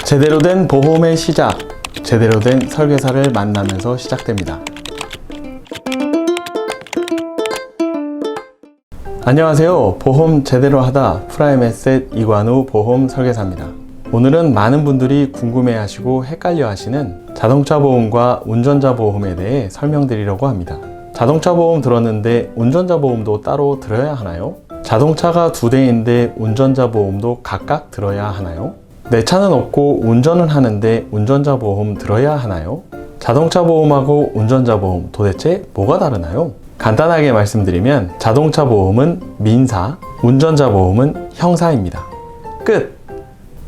제대로 된 보험의 시작, 제대로 된 설계사를 만나면서 시작됩니다. 안녕하세요. 보험 제대로 하다 프라임에셋 이관우 보험 설계사입니다. 오늘은 많은 분들이 궁금해하시고 헷갈려하시는 자동차 보험과 운전자 보험에 대해 설명드리려고 합니다. 자동차 보험 들었는데 운전자 보험도 따로 들어야 하나요? 자동차가 2대인데 운전자 보험도 각각 들어야 하나요? 내 차는 없고 운전은 하는데 운전자 보험 들어야 하나요? 자동차 보험하고 운전자 보험 도대체 뭐가 다르나요? 간단하게 말씀드리면 자동차 보험은 민사, 운전자 보험은 형사입니다. 끝!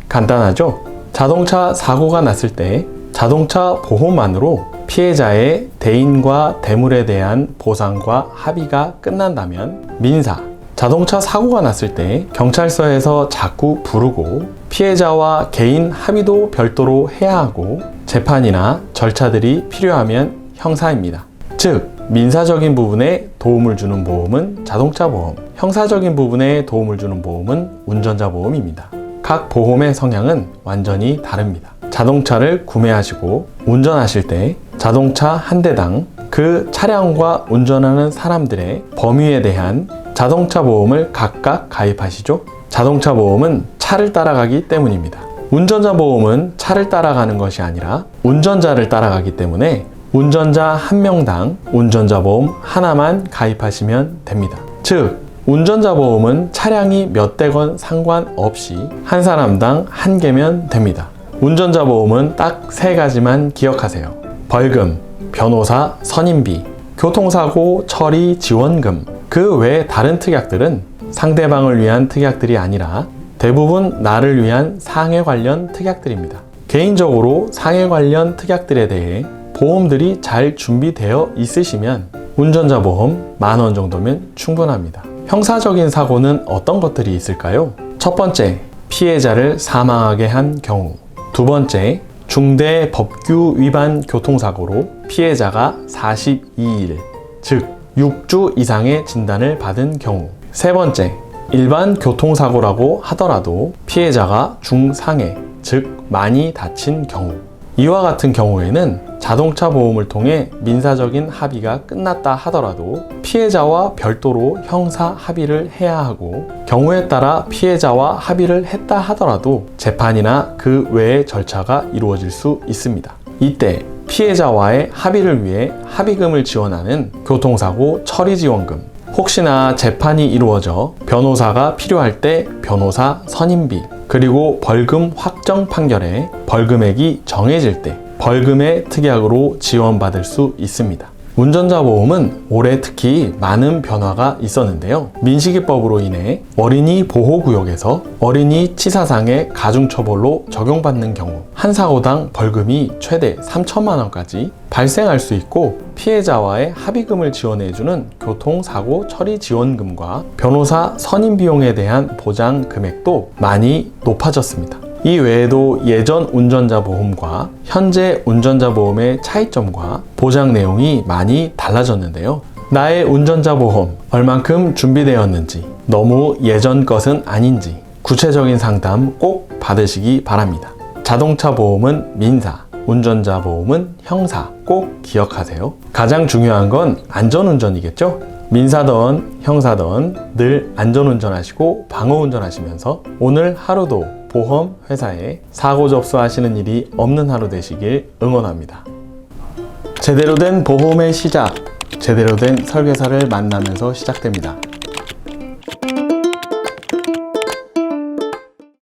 간단하죠? 자동차 사고가 났을 때 자동차 보험만으로 피해자의 대인과 대물에 대한 보상과 합의가 끝난다면 민사, 자동차 사고가 났을 때 경찰서에서 자꾸 부르고 피해자와 개인 합의도 별도로 해야 하고 재판이나 절차들이 필요하면 형사입니다. 즉, 민사적인 부분에 도움을 주는 보험은 자동차 보험, 형사적인 부분에 도움을 주는 보험은 운전자 보험입니다. 각 보험의 성향은 완전히 다릅니다. 자동차를 구매하시고 운전하실 때 자동차 한 대당 그 차량과 운전하는 사람들의 범위에 대한 자동차 보험을 각각 가입하시죠. 자동차 보험은 차를 따라가기 때문입니다. 운전자 보험은 차를 따라가는 것이 아니라 운전자를 따라가기 때문에 운전자 1명당 운전자 보험 하나만 가입하시면 됩니다. 즉, 운전자 보험은 차량이 몇 대건 상관없이 한 사람당 1개면 됩니다. 운전자 보험은 딱 3가지만 기억하세요. 벌금, 변호사 선임비, 교통사고 처리 지원금. 그 외 다른 특약들은 상대방을 위한 특약들이 아니라 대부분 나를 위한 상해 관련 특약들입니다. 개인적으로 상해 관련 특약들에 대해 보험들이 잘 준비되어 있으시면 운전자 보험 10,000원 정도면 충분합니다. 형사적인 사고는 어떤 것들이 있을까요? 첫 번째, 피해자를 사망하게 한 경우. 두 번째, 중대 법규 위반 교통사고로 피해자가 42일, 즉 6주 이상의 진단을 받은 경우. 세 번째, 일반 교통사고라고 하더라도 피해자가 중상해, 즉 많이 다친 경우. 이와 같은 경우에는 자동차 보험을 통해 민사적인 합의가 끝났다 하더라도 피해자와 별도로 형사 합의를 해야 하고, 경우에 따라 피해자와 합의를 했다 하더라도 재판이나 그 외의 절차가 이루어질 수 있습니다. 이때 피해자와의 합의를 위해 합의금을 지원하는 교통사고 처리지원금, 혹시나 재판이 이루어져 변호사가 필요할 때 변호사 선임비, 그리고 벌금 확정 판결에 벌금액이 정해질 때 벌금의 특약으로 지원받을 수 있습니다. 운전자 보험은 올해 특히 많은 변화가 있었는데요. 민식이법으로 인해 어린이 보호구역에서 어린이 치사상해 가중처벌로 적용받는 경우 한 사고당 벌금이 최대 3천만 원까지 발생할 수 있고, 피해자와의 합의금을 지원해주는 교통사고 처리 지원금과 변호사 선임 비용에 대한 보장 금액도 많이 높아졌습니다. 이 외에도 예전 운전자 보험과 현재 운전자 보험의 차이점과 보장 내용이 많이 달라졌는데요. 나의 운전자 보험 얼만큼 준비되었는지, 너무 예전 것은 아닌지 구체적인 상담 꼭 받으시기 바랍니다. 자동차 보험은 민사, 운전자 보험은 형사 꼭 기억하세요. 가장 중요한 건 안전운전이겠죠? 민사든 형사든 늘 안전운전하시고 방어운전하시면서 오늘 하루도 보험 회사에 사고 접수하시는 일이 없는 하루 되시길 응원합니다. 제대로 된 보험의 시작, 제대로 된 설계사를 만나면서 시작됩니다.